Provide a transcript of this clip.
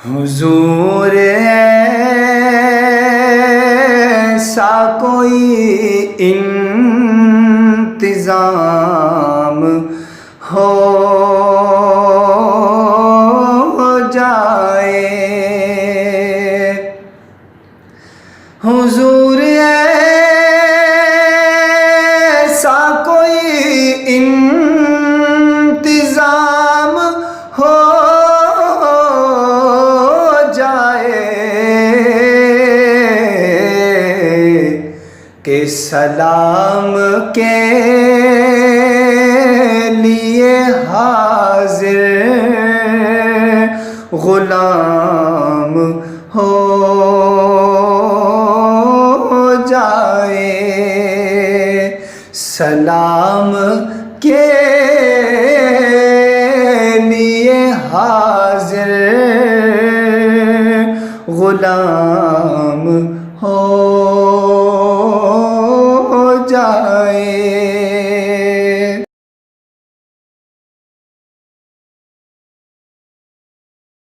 حضور ایسا کوئی انتظام ہو جائے، حضور ایسا کوئی انتظام ہو جائے کہ سلام کے لیے حاضر غلام ہو جائے، سلام کے لیے حاضر غلام ہو جائے۔